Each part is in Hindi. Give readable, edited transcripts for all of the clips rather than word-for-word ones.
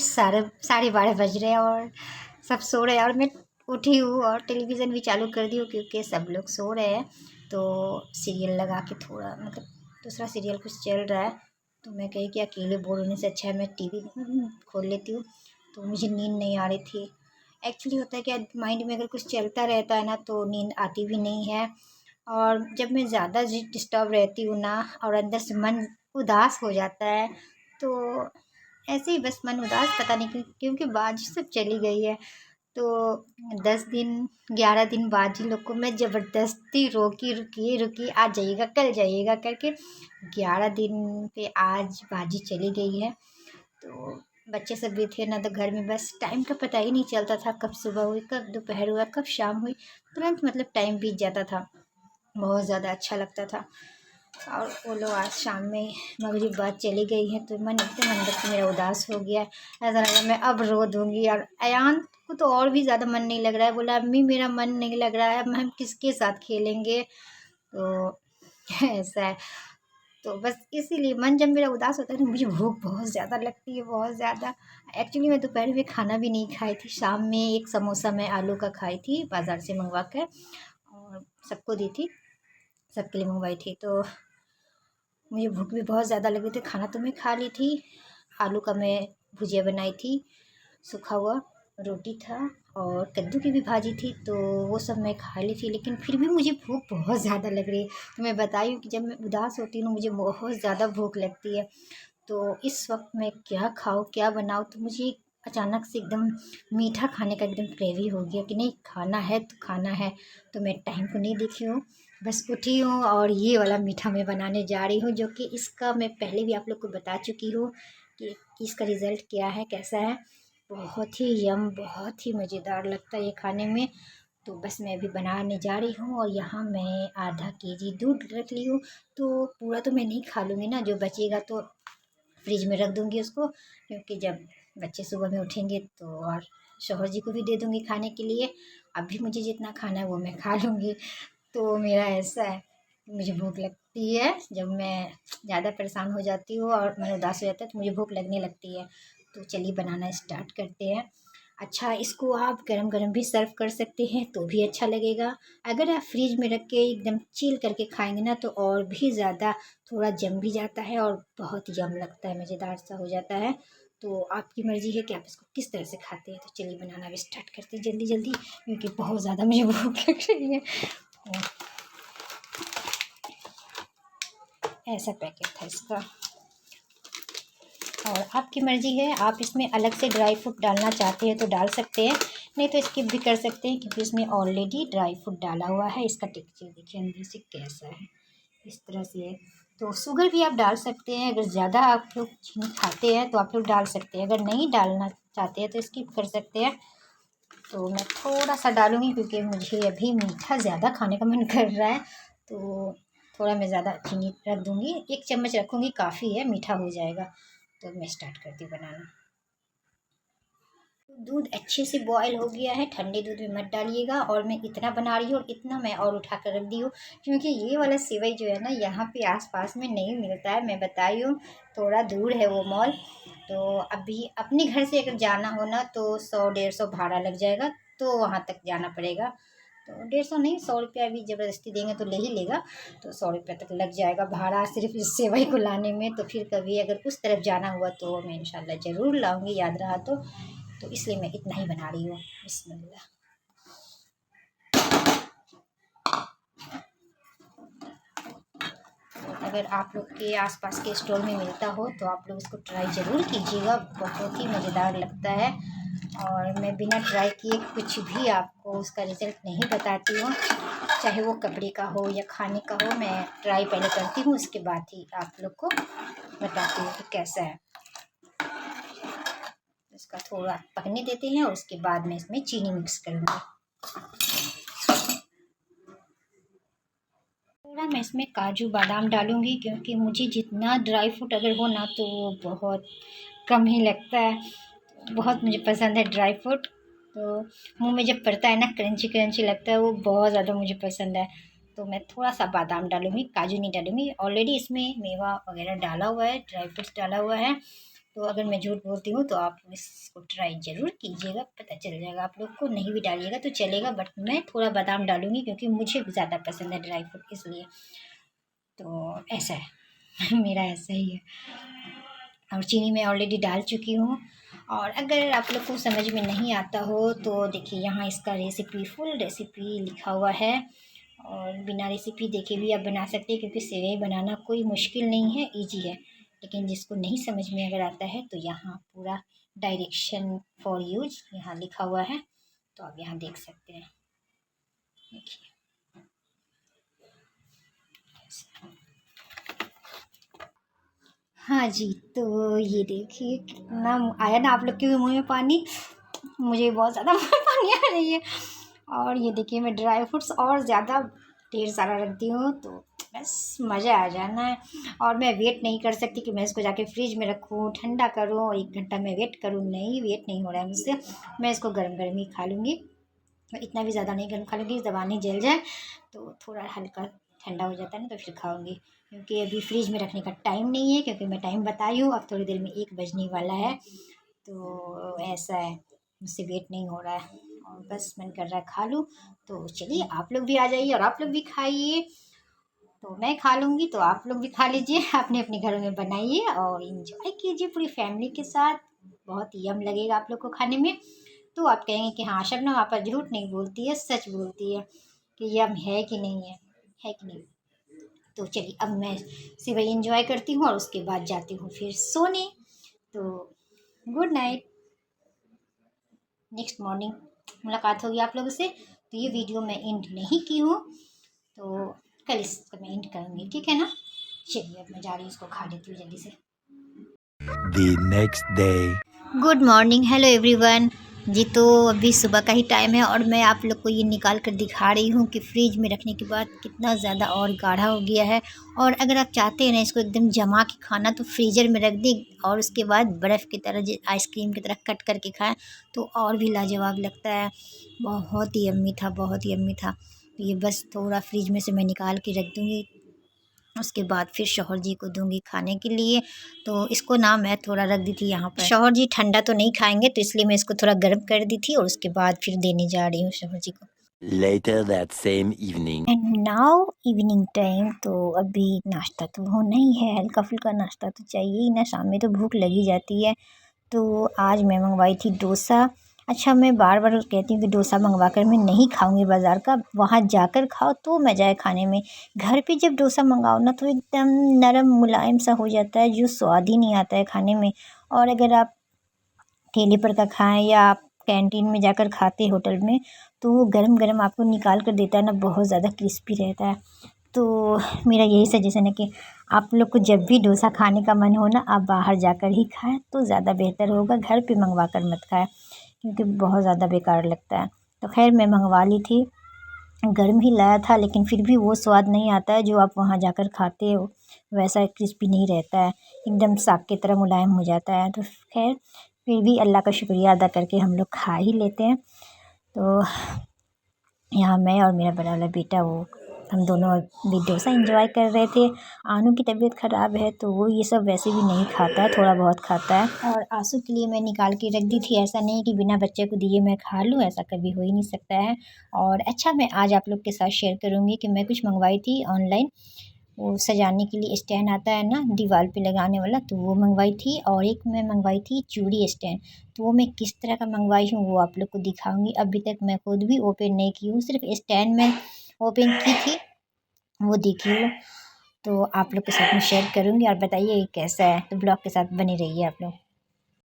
साढ़े 12:30 बज रहे हैं और सब सो रहे हैं और मैं उठी हूँ और टेलीविज़न भी चालू कर दी हूँ क्योंकि सब लोग सो रहे हैं। तो सीरियल लगा के थोड़ा मतलब दूसरा सीरियल कुछ चल रहा है, तो मैं कही कि अकेले बोर होने से अच्छा है मैं टीवी खोल लेती हूँ। तो मुझे नींद नहीं आ रही थी। एक्चुअली होता है क्या, माइंड में अगर कुछ चलता रहता है ना तो नींद आती भी नहीं है। और जब मैं ज़्यादा डिस्टर्ब रहती हूँ ना और अंदर से मन उदास हो जाता है, तो ऐसे ही बस मन उदास, पता नहीं क्यों, क्योंकि बाजी सब चली गई है। तो 10 दिन 11 दिन बाजी लोग को मैं ज़बरदस्ती रोकी, रुकिए रुकिए आज जाइएगा कल जाइएगा करके 11 दिन पे आज बाजी चली गई है। तो बच्चे सब भी थे ना, तो घर में बस टाइम का पता ही नहीं चलता था, कब सुबह हुई कब दोपहर हुआ कब शाम हुई, तुरंत मतलब टाइम बीत जाता था। बहुत ज़्यादा अच्छा लगता था। और वो लोग आज शाम में मगरिब बाद चली गई है तो मन एकदम अंदर से मेरा उदास हो गया है। ऐसा लगा मैं अब रो दूँगी। और अयान को तो और भी ज़्यादा मन नहीं लग रहा है, बोला अम्मी मेरा मन नहीं लग रहा है, अब हम किसके साथ खेलेंगे। तो ऐसा है। तो बस इसीलिए मन जब मेरा उदास होता है ना, मुझे भूख बहुत ज़्यादा लगती है, बहुत ज़्यादा। एक्चुअली मैं दोपहर में खाना भी नहीं खाई थी, शाम में एक समोसा मैं आलू का खाई थी बाज़ार से मंगवा कर और सबको दी थी, सबके लिए मंगवाई थी। तो मुझे भूख भी बहुत ज़्यादा लगी थी, खाना तो मैं खा ली थी। आलू का मैं भुजिया बनाई थी, सूखा हुआ रोटी था और कद्दू की भी भाजी थी, तो वो सब मैं खा ली थी। लेकिन फिर भी मुझे भूख बहुत ज़्यादा लग रही है। तो मैं बताई हूँ कि जब मैं उदास होती हूँ ना मुझे बहुत ज़्यादा भूख लगती है। तो इस वक्त मैं क्या खाऊँ क्या बनाऊँ, तो मुझे अचानक से एकदम मीठा खाने का एकदम क्रेवी हो गया कि नहीं खाना है तो खाना है। तो मैं टाइम को नहीं देखी हूँ, बस उठी हूँ और ये वाला मीठा मैं बनाने जा रही हूँ, जो कि इसका मैं पहले भी आप लोग को बता चुकी हूँ कि इसका रिज़ल्ट क्या है कैसा है। बहुत ही बहुत ही मज़ेदार लगता है ये खाने में। तो बस मैं अभी बनाने जा रही हूँ और यहाँ मैं आधा केजी दूध रख ली हूँ। तो पूरा तो मैं नहीं खा लूँगी ना, जो बचेगा तो फ्रिज में रख दूँगी उसको, क्योंकि जब बच्चे सुबह में उठेंगे तो और शौहर जी को भी दे दूँगी खाने के लिए। अभी मुझे जितना खाना है वो मैं खा लूँगी। तो मेरा ऐसा है, मुझे भूख लगती है जब मैं ज़्यादा परेशान हो जाती हूँ और मन उदास हो जाता है तो मुझे भूख लगने लगती है। तो चलिए बनाना स्टार्ट करते हैं। अच्छा, इसको आप गरम-गरम भी सर्व कर सकते हैं तो भी अच्छा लगेगा। अगर आप फ्रिज में रख के एकदम चिल करके खाएँगे ना तो और भी ज़्यादा थोड़ा जम भी जाता है और बहुत यम लगता है, मज़ेदार सा हो जाता है। तो आपकी मर्ज़ी है कि आप इसको किस तरह से खाते हैं। तो चलिए बनाना भी स्टार्ट करते हैं जल्दी-जल्दी, क्योंकि बहुत ज़्यादा मुझे भूख लग रही है। ऐसा पैकेट था इसका। और आपकी मर्ज़ी है, आप इसमें अलग से ड्राई फ्रूट डालना चाहते हैं तो डाल सकते हैं, नहीं तो स्किप भी कर सकते हैं क्योंकि इसमें ऑलरेडी ड्राई फ्रूट डाला हुआ है। इसका टेक्सचर देखिए अंदर से कैसा है, इस तरह से है। तो शुगर भी आप डाल सकते हैं, अगर ज़्यादा आप लोग चीनी खाते हैं तो आप लोग डाल सकते हैं, अगर नहीं डालना चाहते हैं तो स्किप कर सकते हैं। तो मैं थोड़ा सा डालूँगी क्योंकि मुझे अभी मीठा ज़्यादा खाने का मन कर रहा है, तो थोड़ा मैं ज़्यादा चीनी रख दूँगी, 1 चम्मच रखूँगी काफ़ी है, मीठा हो जाएगा। तो मैं स्टार्ट करती हूँ बनाना। दूध अच्छे से बॉयल हो गया है, ठंडे दूध में मत डालिएगा। और मैं इतना बना रही हूँ और इतना मैं और उठा कर रख दी हूँ क्योंकि ये वाला सेवई जो है ना यहाँ पे आसपास में नहीं मिलता है। मैं बताई हूँ थोड़ा दूर है वो मॉल। तो अभी अपने घर से अगर जाना हो ना तो 100-150 भाड़ा लग जाएगा, तो वहाँ तक जाना पड़ेगा। तो 150 नहीं, 100 रुपया भी ज़बरदस्ती देंगे तो ले ही लेगा। तो 100 रुपया तक लग जाएगा भाड़ा सिर्फ इस सेवई को लाने में। तो फिर कभी अगर उस तरफ जाना हुआ तो मैं इंशाल्लाह ज़रूर लाऊंगी, याद रहा तो इसलिए मैं इतना ही बना रही हूँ। बिस्मिल्लाह। अगर आप लोग के आसपास के स्टोर में मिलता हो तो आप लोग इसको ट्राई ज़रूर कीजिएगा, बहुत ही मज़ेदार लगता है। और मैं बिना ट्राई किए कुछ भी आपको उसका रिज़ल्ट नहीं बताती हूँ, चाहे वो कपड़े का हो या खाने का हो। मैं ट्राई पहले करती हूँ, उसके बाद ही आप लोग को बताती हूँ कि कैसा है। इसका थोड़ा पकने देते हैं और उसके बाद मैं इसमें चीनी मिक्स करूँगी। थोड़ा मैं इसमें काजू बादाम डालूँगी क्योंकि मुझे जितना ड्राई फ्रूट अगर हो ना तो वो बहुत कम ही लगता है। बहुत मुझे पसंद है ड्राई फ्रूट, तो मुंह में जब पड़ता है ना क्रंची क्रंची लगता है, वो बहुत ज़्यादा मुझे पसंद है। तो मैं थोड़ा सा बादाम डालूँगी, काजू नहीं डालूँगी। ऑलरेडी इसमें मेवा वगैरह डाला हुआ है, ड्राई फ्रूट्स डाला हुआ है। तो अगर मैं झूठ बोलती हूँ तो आप इसको ट्राई ज़रूर कीजिएगा, पता चल जाएगा आप लोग को। नहीं भी डालिएगा तो चलेगा, बट मैं थोड़ा बादाम डालूँगी क्योंकि मुझे ज़्यादा पसंद है ड्राई फ्रूट, इसलिए। तो ऐसा है मेरा ऐसा ही है। और चीनी मैं ऑलरेडी डाल चुकी हूँ। और अगर आप लोग को समझ में नहीं आता हो तो देखिए यहाँ इसका रेसिपी, फुल रेसिपी लिखा हुआ है। और बिना रेसिपी देखे भी आप बना सकते हैं क्योंकि सेवई बनाना कोई मुश्किल नहीं है, इजी है। लेकिन जिसको नहीं समझ में अगर आता है तो यहाँ पूरा डायरेक्शन फॉर यूज यहाँ लिखा हुआ है, तो आप यहाँ देख सकते हैं। देखिए हाँ जी, तो ये देखिए कितना आया ना आप लोग के भी मुँह में पानी, मुझे बहुत ज़्यादा मुँह में पानी आ रही है। और ये देखिए मैं ड्राई फ्रूट्स और ज़्यादा ढेर सारा रखती हूँ, तो बस मज़ा आ जाना है। और मैं वेट नहीं कर सकती कि मैं इसको जाके फ्रिज में रखूँ, ठंडा करूँ और 1 घंटा मैं वेट करूँ, नहीं, वेट नहीं हो रहा है मुझसे। मैं इसको गरम गरम ही खा लूँगी। मैं इतना भी ज़्यादा नहीं गर्म खा लूँगी, ज़बान नहीं जल जाए, तो थोड़ा हल्का ठंडा हो जाता है ना तो फिर खाऊँगी। क्योंकि अभी फ्रिज में रखने का टाइम नहीं है, क्योंकि मैं टाइम बताई हूँ, अब थोड़ी देर में 1 बजने वाला है। तो ऐसा है, मुझसे वेट नहीं हो रहा है और बस मन कर रहा है खा लूँ। तो चलिए आप लोग भी आ जाइए और आप लोग भी खाइए। तो मैं खा लूँगी तो आप लोग भी खा लीजिए, अपने अपने घरों में बनाइए और इंजॉय कीजिए पूरी फैमिली के साथ। बहुत यम लगेगा आप लोग को खाने में। तो आप कहेंगे कि हाँ शबनम आप झूठ नहीं बोलती है, सच बोलती है कि यम है कि नहीं है कि नहीं। तो चलिए अब मैं सिर्फ इंजॉय करती हूँ और उसके बाद जाती हूँ फिर सोने। तो गुड नाइट, नेक्स्ट मॉर्निंग मुलाकात होगी आप लोगों से। तो ये वीडियो मैं एंड नहीं की हूँ, तो कल इसका मैं एंड करूँगी, ठीक है ना। चलिए अब मैं जा रही हूँ, इसको खा लेती हूँ जल्दी से। The next day. Good morning, hello everyone ji. तो अभी सुबह का ही टाइम है और मैं आप लोग को ये निकाल कर दिखा रही हूँ कि फ्रिज में रखने के बाद कितना ज़्यादा और गाढ़ा हो गया है। और अगर आप चाहते हैं ना इसको एकदम जमा के खाना, तो फ्रीज़र में रख दें और उसके बाद बर्फ़ की तरह आइसक्रीम की तरह कट करके खाएं तो और भी लाजवाब लगता है। बहुत ही यम्मी था, बहुत ही यम्मी था। तो ये बस थोड़ा फ्रिज में से मैं निकाल के रख दूँगी, उसके बाद फिर शौहर जी को दूंगी खाने के लिए। तो इसको ना मैं थोड़ा रख दी थी यहाँ पर, शौहर जी ठंडा तो नहीं खाएंगे, तो इसलिए मैं इसको थोड़ा गर्म कर दी थी और उसके बाद फिर देने जा रही हूँ शौहर जी को। Later that same evening. And now evening time. तो अभी नाश्ता तो होना ही है, हल्का फुल्का नाश्ता तो चाहिए ही ना, शाम में तो भूख लगी जाती है। तो आज मैं मंगवाई थी डोसा। अच्छा, मैं बार बार कहती हूँ कि डोसा मंगवा कर मैं नहीं खाऊंगी बाज़ार का, वहाँ जाकर खाओ तो मज़ा है खाने में। घर पे जब डोसा मंगाओ ना तो एकदम नरम मुलायम सा हो जाता है, जो स्वाद ही नहीं आता है खाने में। और अगर आप ठेले पर का खाएं या आप कैंटीन में जाकर खाते होटल में, तो वो गरम गरम आपको निकाल कर देता है ना, बहुत ज़्यादा क्रिस्पी रहता है। तो मेरा यही सजेशन है कि आप लोग को जब भी डोसा खाने का मन हो ना, आप बाहर जाकर ही खाएं तो ज़्यादा बेहतर होगा, घर पे मंगवा कर मत खाएं क्योंकि बहुत ज़्यादा बेकार लगता है। तो खैर मैं मंगवा ली थी, गर्म ही लाया था, लेकिन फिर भी वो स्वाद नहीं आता है जो आप वहाँ जाकर खाते हो, वैसा क्रिस्पी नहीं रहता है, एकदम साग की तरह मुलायम हो जाता है। तो खैर फिर भी अल्लाह का शुक्रिया अदा करके हम लोग खा ही लेते हैं। तो यहाँ मैं और मेरा बड़ा वाला बेटा, वो हम दोनों भी डोसा एंजॉय कर रहे थे। आनू की तबीयत ख़राब है तो वो ये सब वैसे भी नहीं खाता है, थोड़ा बहुत खाता है। और आंसू के लिए मैं निकाल के रख दी थी, ऐसा नहीं कि बिना बच्चे को दिए मैं खा लूँ, ऐसा कभी हो ही नहीं सकता है। और अच्छा, मैं आज आप लोग के साथ शेयर करूँगी कि मैं कुछ मंगवाई थी ऑनलाइन, वो सजाने के लिए स्टैंड आता है ना दीवार पे लगाने वाला, तो वो मंगवाई थी। और एक मैं मंगवाई थी चूड़ी स्टैंड, तो वो मैं किस तरह का मंगवाई हूँ वो आप लोग को दिखाऊंगी। अभी तक मैं खुद भी ओपन नहीं की हूँ, सिर्फ स्टैंड में ओपन की थी, वो देखिए। तो आप लोग के साथ में शेयर करूँगी और बताइए ये कैसा है। तो ब्लॉग के साथ बने रहिए आप लोग।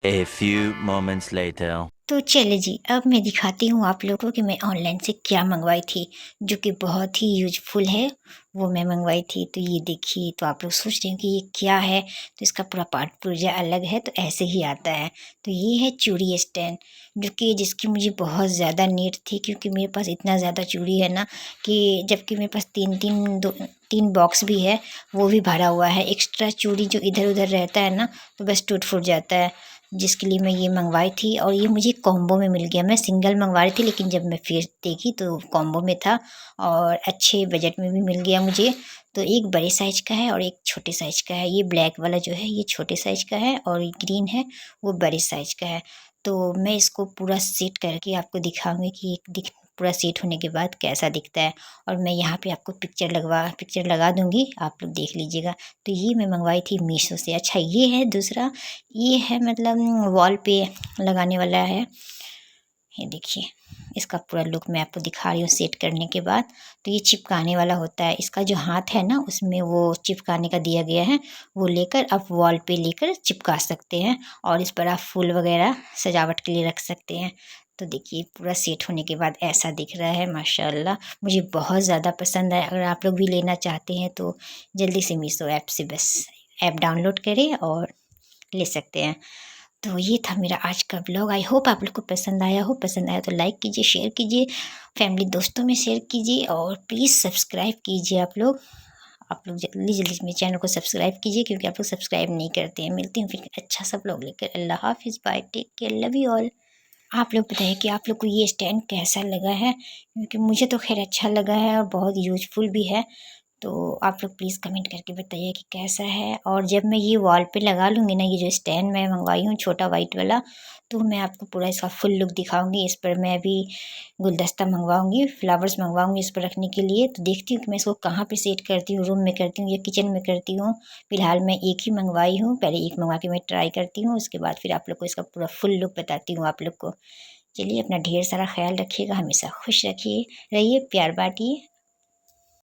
A few moments later. तो चलिए जी, अब मैं दिखाती हूँ आप लोगों को कि मैं ऑनलाइन से क्या मंगवाई थी, जो कि बहुत ही यूजफुल है, वो मैं मंगवाई थी। तो ये देखिए, तो आप लोग सोच रहे हैं कि ये क्या है, तो इसका पूरा पार्ट पुर्जा अलग है, तो ऐसे ही आता है। तो ये है चूड़ी स्टैंड, जो कि जिसकी मुझे बहुत ज़्यादा नीड थी, क्योंकि मेरे पास इतना ज़्यादा चूड़ी है ना, कि जबकि मेरे पास तीन बॉक्स भी है, वो भी भरा हुआ है। एक्स्ट्रा चूड़ी जो इधर उधर रहता है ना, तो बस टूट फूट जाता है। जिसके लिए मैं ये मंगवाई थी। और ये मुझे कॉम्बो में मिल गया। मैं सिंगल मंगवा रही थी, लेकिन जब मैं फिर देखी तो कॉम्बो में था और अच्छे बजट में भी मिल गया मुझे। तो एक बड़े साइज़ का है और एक छोटे साइज़ का है। ये ब्लैक वाला जो है ये छोटे साइज़ का है और ये ग्रीन है वो बड़े साइज़ का है। तो मैं इसको पूरा सेट करके आपको दिखाऊंगी कि पूरा सेट होने के बाद कैसा दिखता है। और मैं यहाँ पे आपको पिक्चर लगा दूंगी, आप लोग देख लीजिएगा। तो ये मैं मंगवाई थी मीशो से। अच्छा, ये है दूसरा, ये है मतलब वॉल पे लगाने वाला है। ये देखिए, इसका पूरा लुक मैं आपको दिखा रही हूँ सेट करने के बाद। तो ये चिपकाने वाला होता है। इसका जो हाथ है ना, उसमें वो चिपकाने का दिया गया है। वो लेकर आप वॉल पे लेकर चिपका सकते हैं और इस पर आप फूल वगैरह सजावट के लिए रख सकते हैं। तो देखिए, पूरा सेट होने के बाद ऐसा दिख रहा है। माशाल्लाह, मुझे बहुत ज़्यादा पसंद है। अगर आप लोग भी लेना चाहते हैं तो जल्दी से मीशो ऐप से बस ऐप डाउनलोड करें और ले सकते हैं। तो ये था मेरा आज का ब्लॉग। आई होप आप लोग को पसंद आया हो। पसंद आया तो लाइक कीजिए, शेयर कीजिए, फैमिली दोस्तों में शेयर कीजिए और प्लीज़ सब्सक्राइब कीजिए। आप लोग जल्दी जल्दी मेरे चैनल को सब्सक्राइब कीजिए, क्योंकि आप लोग सब्सक्राइब नहीं करते हैं। मिलती हूँ फिर अच्छा सा ब्लॉग लेकर। अल्लाह हाफिज़, bye, take care, love you all. आप लोग बताइए कि आप लोग को ये स्टैंड कैसा लगा है, क्योंकि मुझे तो खैर अच्छा लगा है और बहुत यूजफुल भी है। तो आप लोग प्लीज़ कमेंट करके बताइए कि कैसा है। और जब मैं ये वॉल पे लगा लूँगी ना, ये जो स्टैंड मैं मंगवाई हूँ छोटा वाइट वाला, तो मैं आपको पूरा इसका फुल लुक दिखाऊंगी। इस पर मैं अभी गुलदस्ता मंगवाऊंगी, फ्लावर्स मंगवाऊंगी इस पर रखने के लिए। तो देखती हूँ कि मैं इसको कहाँ पे सेट करती हूँ, रूम में करती हूँ या किचन में करती हूँ। फिलहाल मैं एक ही मंगवाई हूँ, पहले एक मंगवा के मैं ट्राई करती हूँ, उसके बाद फिर आप लोग को इसका पूरा फुल लुक बताती हूँ आप लोग को। चलिए, अपना ढेर सारा ख्याल रखिएगा, हमेशा खुश रहिए, प्यार बांटिए।